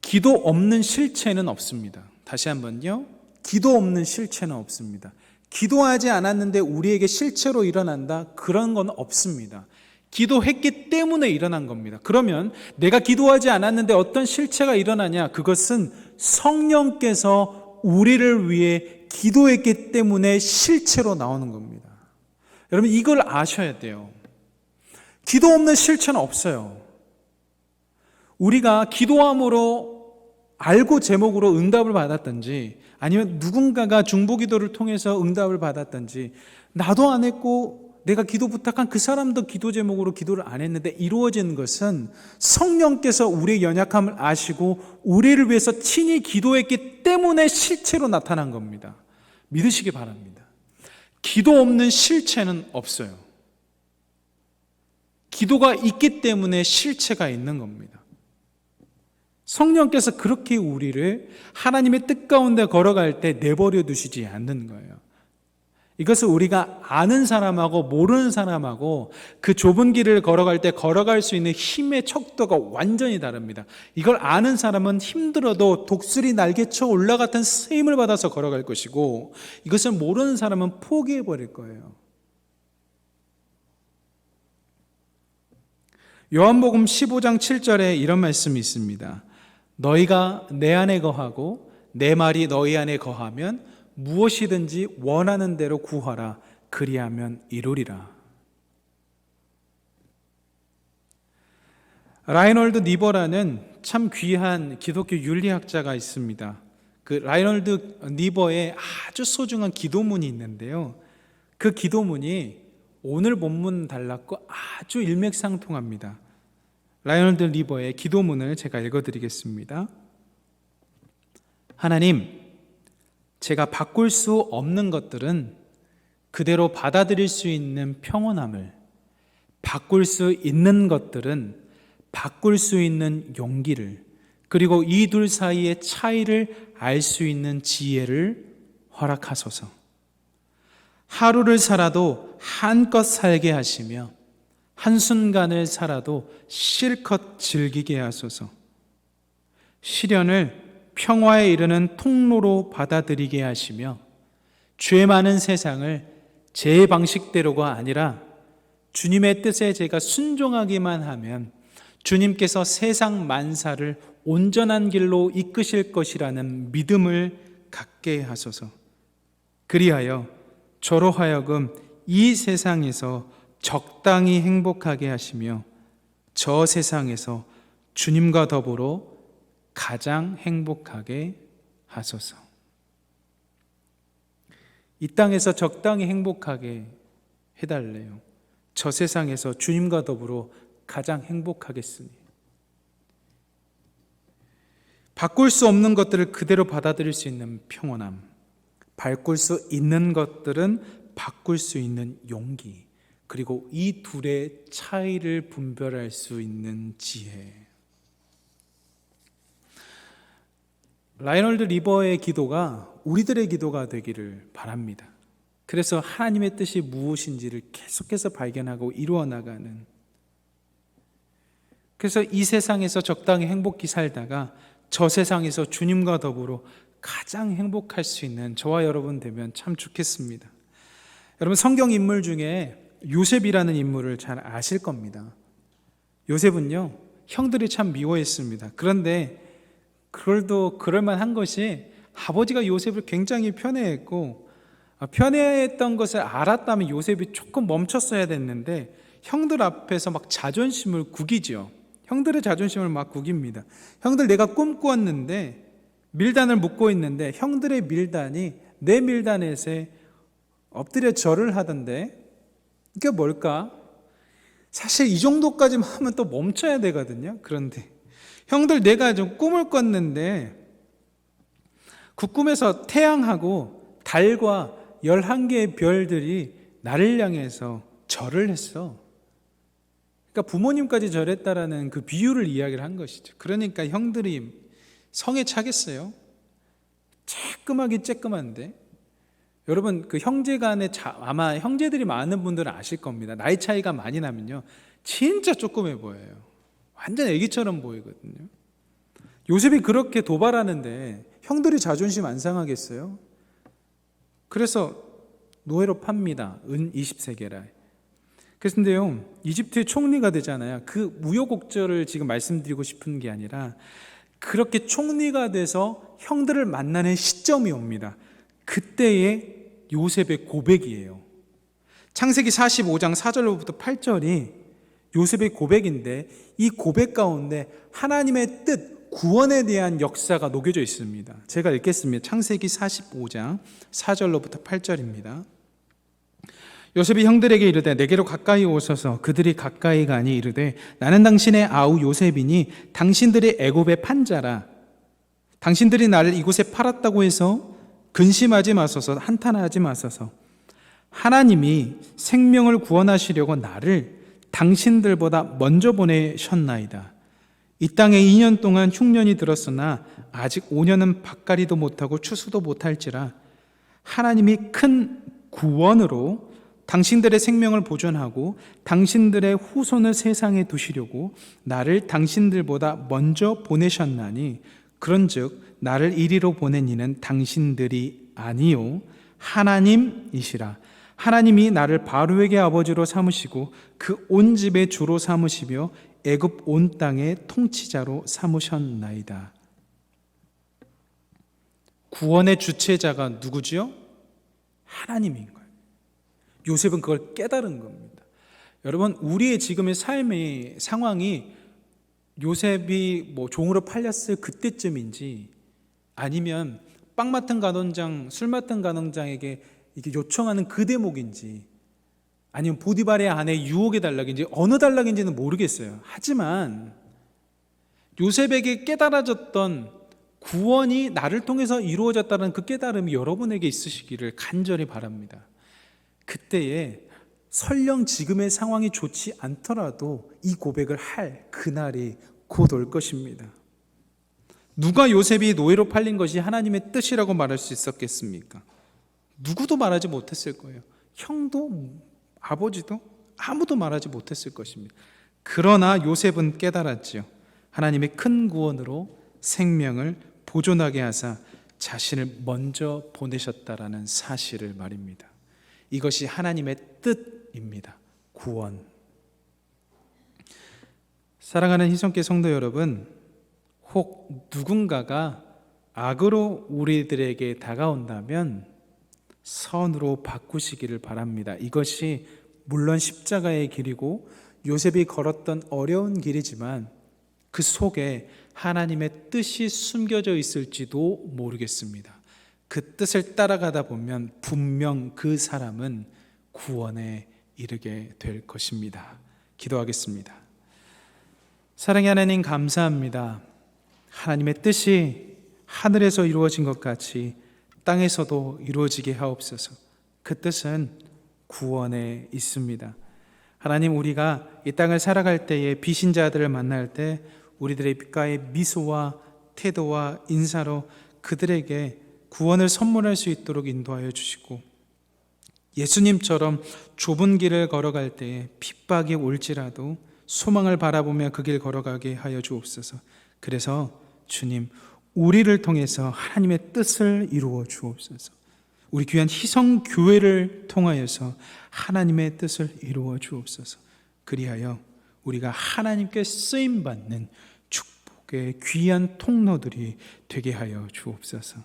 기도 없는 실체는 없습니다. 다시 한번요, 기도 없는 실체는 없습니다. 기도하지 않았는데 우리에게 실체로 일어난다? 그런 건 없습니다. 기도했기 때문에 일어난 겁니다. 그러면 내가 기도하지 않았는데 어떤 실체가 일어나냐? 그것은 성령께서 우리를 위해 기도했기 때문에 실체로 나오는 겁니다. 여러분, 이걸 아셔야 돼요. 기도 없는 실체는 없어요. 우리가 기도함으로 알고 제목으로 응답을 받았든지, 아니면 누군가가 중보기도를 통해서 응답을 받았든지, 나도 안 했고 내가 기도 부탁한 그 사람도 기도 제목으로 기도를 안 했는데 이루어진 것은 성령께서 우리의 연약함을 아시고 우리를 위해서 친히 기도했기 때문에 실체로 나타난 겁니다. 믿으시기 바랍니다. 기도 없는 실체는 없어요. 기도가 있기 때문에 실체가 있는 겁니다. 성령께서 그렇게 우리를 하나님의 뜻 가운데 걸어갈 때 내버려 두시지 않는 거예요. 이것을 우리가 아는 사람하고 모르는 사람하고 그 좁은 길을 걸어갈 때 걸어갈 수 있는 힘의 척도가 완전히 다릅니다. 이걸 아는 사람은 힘들어도 독수리 날개쳐 올라갔던 쓰임을 받아서 걸어갈 것이고, 이것을 모르는 사람은 포기해 버릴 거예요. 요한복음 15장 7절에 이런 말씀이 있습니다. 너희가 내 안에 거하고 내 말이 너희 안에 거하면 무엇이든지 원하는 대로 구하라. 그리하면 이루리라. 라이놀드 니버라는 참 귀한 기독교 윤리학자가 있습니다. 그 라이놀드 니버의 아주 소중한 기도문이 있는데요, 그 기도문이 오늘 본문 달랐고 아주 일맥상통합니다. 라이놀드 니버의 기도문을 제가 읽어드리겠습니다. 하나님, 제가 바꿀 수 없는 것들은 그대로 받아들일 수 있는 평온함을, 바꿀 수 있는 것들은 바꿀 수 있는 용기를, 그리고 이 둘 사이의 차이를 알 수 있는 지혜를 허락하소서. 하루를 살아도 한껏 살게 하시며 한순간을 살아도 실컷 즐기게 하소서. 시련을 평화에 이르는 통로로 받아들이게 하시며 죄 많은 세상을 제 방식대로가 아니라 주님의 뜻에 제가 순종하기만 하면 주님께서 세상 만사를 온전한 길로 이끄실 것이라는 믿음을 갖게 하소서. 그리하여 저로 하여금 이 세상에서 적당히 행복하게 하시며 저 세상에서 주님과 더불어 가장 행복하게 하소서. 이 땅에서 적당히 행복하게 해달래요. 저 세상에서 주님과 더불어 가장 행복하겠으니. 바꿀 수 없는 것들을 그대로 받아들일 수 있는 평온함, 바꿀 수 있는 것들은 바꿀 수 있는 용기, 그리고 이 둘의 차이를 분별할 수 있는 지혜. 라이놀드 리버의 기도가 우리들의 기도가 되기를 바랍니다. 그래서 하나님의 뜻이 무엇인지를 계속해서 발견하고 이루어 나가는, 그래서 이 세상에서 적당히 행복히 살다가 저 세상에서 주님과 더불어 가장 행복할 수 있는 저와 여러분 되면 참 좋겠습니다. 여러분, 성경 인물 중에 요셉이라는 인물을 잘 아실 겁니다. 요셉은요, 형들이 참 미워했습니다. 그런데 그럴만한 것이 아버지가 요셉을 굉장히 편애했고, 편애했던 것을 알았다면 요셉이 조금 멈췄어야 됐는데 형들 앞에서 막 자존심을 구기죠. 형들의 자존심을 막 구깁니다. 형들, 내가 꿈꾸었는데 밀단을 묶고 있는데 형들의 밀단이 내 밀단에서 엎드려 절을 하던데 이게 뭘까? 사실 이 정도까지만 하면 또 멈춰야 되거든요. 그런데 형들, 내가 좀 꿈을 꿨는데 그 꿈에서 태양하고 달과 11개의 별들이 나를 향해서 절을 했어. 그러니까 부모님까지 절했다라는 그 비유를 이야기를 한 것이죠. 그러니까 형들이 성에 차겠어요. 쬐끔한데 여러분, 그 형제 간에 아마 형제들이 많은 분들은 아실 겁니다. 나이 차이가 많이 나면요 진짜 조그매 보여요. 완전 애기처럼 보이거든요. 요셉이 그렇게 도발하는데 형들이 자존심 안 상하겠어요? 그래서 노예로 팝니다. 은 20세겔. 그런데요, 이집트의 총리가 되잖아요. 그 우여곡절을 지금 말씀드리고 싶은 게 아니라 그렇게 총리가 돼서 형들을 만나는 시점이 옵니다. 그때의 요셉의 고백이에요. 창세기 45장 4절로부터 8절이 요셉의 고백인데, 이 고백 가운데 하나님의 뜻, 구원에 대한 역사가 녹여져 있습니다. 제가 읽겠습니다. 창세기 45장 4절로부터 8절입니다. 요셉이 형들에게 이르되 내게로 가까이 오소서. 그들이 가까이 가니 이르되 나는 당신의 아우 요셉이니 당신들이 애굽의 판자라. 당신들이 나를 이곳에 팔았다고 해서 근심하지 마소서, 한탄하지 마소서. 하나님이 생명을 구원하시려고 나를 당신들보다 먼저 보내셨나이다. 이 땅에 2년 동안 흉년이 들었으나 아직 5년은 밭갈이도 못하고 추수도 못할지라 하나님이 큰 구원으로 당신들의 생명을 보존하고 당신들의 후손을 세상에 두시려고 나를 당신들보다 먼저 보내셨나니, 그런즉 나를 이리로 보낸 이는 당신들이 아니요 하나님이시라. 하나님이 나를 바로에게 아버지로 삼으시고 그 온 집의 주로 삼으시며 애굽 온 땅의 통치자로 삼으셨나이다. 구원의 주체자가 누구지요? 하나님인 거예요. 요셉은 그걸 깨달은 겁니다. 여러분, 우리의 지금의 삶의 상황이 요셉이 종으로 팔렸을 그때쯤인지, 아니면 빵 맡은 간원장, 술 맡은 간원장에게 이게 요청하는 그 대목인지, 아니면 보디발의 아내 유혹의 단락인지, 어느 단락인지는 모르겠어요. 하지만 요셉에게 깨달아졌던 구원이 나를 통해서 이루어졌다는 그 깨달음이 여러분에게 있으시기를 간절히 바랍니다. 그때에 설령 지금의 상황이 좋지 않더라도 이 고백을 할 그날이 곧 올 것입니다. 누가 요셉이 노예로 팔린 것이 하나님의 뜻이라고 말할 수 있었겠습니까? 누구도 말하지 못했을 거예요. 형도 아버지도 아무도 말하지 못했을 것입니다. 그러나 요셉은 깨달았지요. 하나님의 큰 구원으로 생명을 보존하게 하사 자신을 먼저 보내셨다라는 사실을 말입니다. 이것이 하나님의 뜻입니다. 구원. 사랑하는 희성교 성도 여러분, 혹 누군가가 악으로 우리들에게 다가온다면 선으로 바꾸시기를 바랍니다. 이것이 물론 십자가의 길이고 요셉이 걸었던 어려운 길이지만 그 속에 하나님의 뜻이 숨겨져 있을지도 모르겠습니다. 그 뜻을 따라가다 보면 분명 그 사람은 구원에 이르게 될 것입니다. 기도하겠습니다. 사랑의 하나님, 감사합니다. 하나님의 뜻이 하늘에서 이루어진 것 같이 땅에서도 이루어지게 하옵소서. 그 뜻은 구원에 있습니다. 하나님, 우리가 이 땅을 살아갈 때에 비신자들을 만날 때 우리들의 빛과의 미소와 태도와 인사로 그들에게 구원을 선물할 수 있도록 인도하여 주시고, 예수님처럼 좁은 길을 걸어갈 때에 핍박이 올지라도 소망을 바라보며 그 길 걸어가게 하여 주옵소서. 그래서 주님, 우리를 통해서 하나님의 뜻을 이루어 주옵소서. 우리 귀한 희성교회를 통하여서 하나님의 뜻을 이루어 주옵소서. 그리하여 우리가 하나님께 쓰임받는 축복의 귀한 통로들이 되게 하여 주옵소서.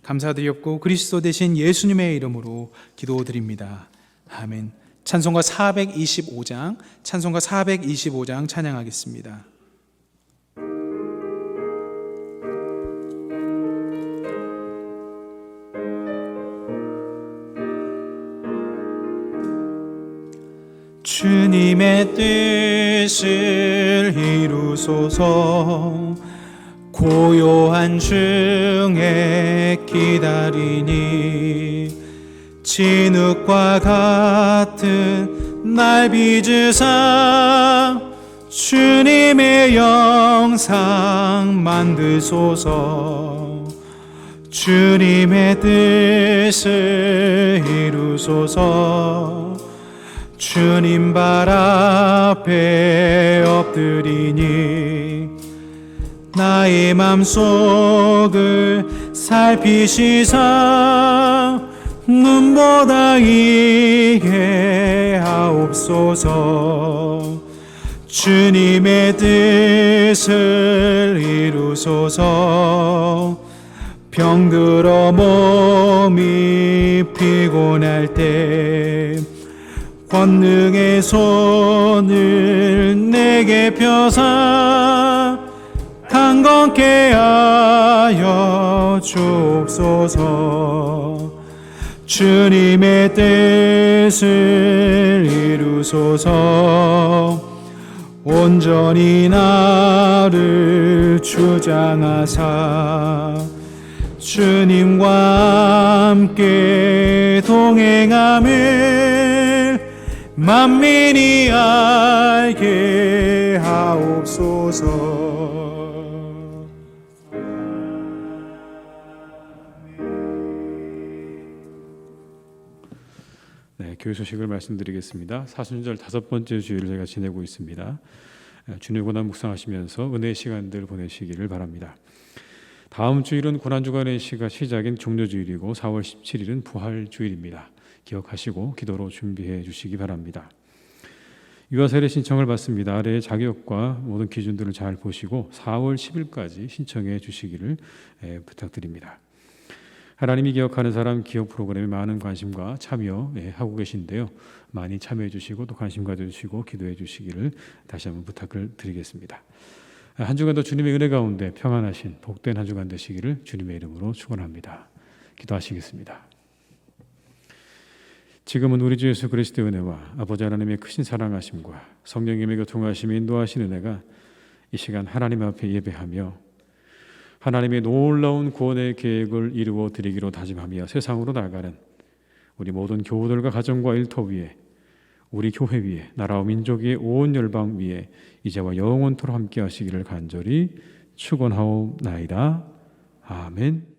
감사드리옵고 그리스도 대신 예수님의 이름으로 기도드립니다. 아멘. 찬송가 425장 찬양하겠습니다. 주님의 뜻을 이루소서. 고요한 중에 기다리니 진흙과 같은 날 빚으사 주님의 영상 만드소서. 주님의 뜻을 이루소서. 주님 발 앞에 엎드리니 나의 맘속을 살피시사 눈보다 이해하옵소서. 주님의 뜻을 이루소서. 병들어 몸이 피곤할 때 권능의 손을 내게 펴사 강건케 하여 주옵소서. 주님의 뜻을 이루소서. 온전히 나를 주장하사 주님과 함께 동행함을 만민이 알게 하옵소서. 네, 교회 소식을 말씀드리겠습니다. 사순절 5번째 주일을 제가 지내고 있습니다. 주님 고난 묵상하시면서 은혜의 시간들 보내시기를 바랍니다. 다음 주일은 고난주간의 시작인 종료주일이고 4월 17일은 부활주일입니다. 기억하시고 기도로 준비해 주시기 바랍니다. 유아 세례 신청을 받습니다. 아래의 자격과 모든 기준들을 잘 보시고 4월 10일까지 신청해 주시기를 부탁드립니다. 하나님이 기억하는 사람 기억 프로그램에 많은 관심과 참여하고 계신데요. 많이 참여해 주시고 또 관심 가져주시고 기도해 주시기를 다시 한번 부탁을 드리겠습니다. 한 주간도 주님의 은혜 가운데 평안하신 복된 한 주간 되시기를 주님의 이름으로 축원합니다. 기도하시겠습니다. 지금은 우리 주 예수 그리스도의 은혜와 아버지 하나님의 크신 사랑하심과 성령님의 교통하심이 인도하신 은혜가 이 시간 하나님 앞에 예배하며 하나님의 놀라운 구원의 계획을 이루어 드리기로 다짐하며 세상으로 나아가는 우리 모든 교우들과 가정과 일터 위에 우리 교회 위에 나라와 민족 위에 온 열방 위에 이제와 영원토록 함께 하시기를 간절히 축원하옵나이다. 아멘.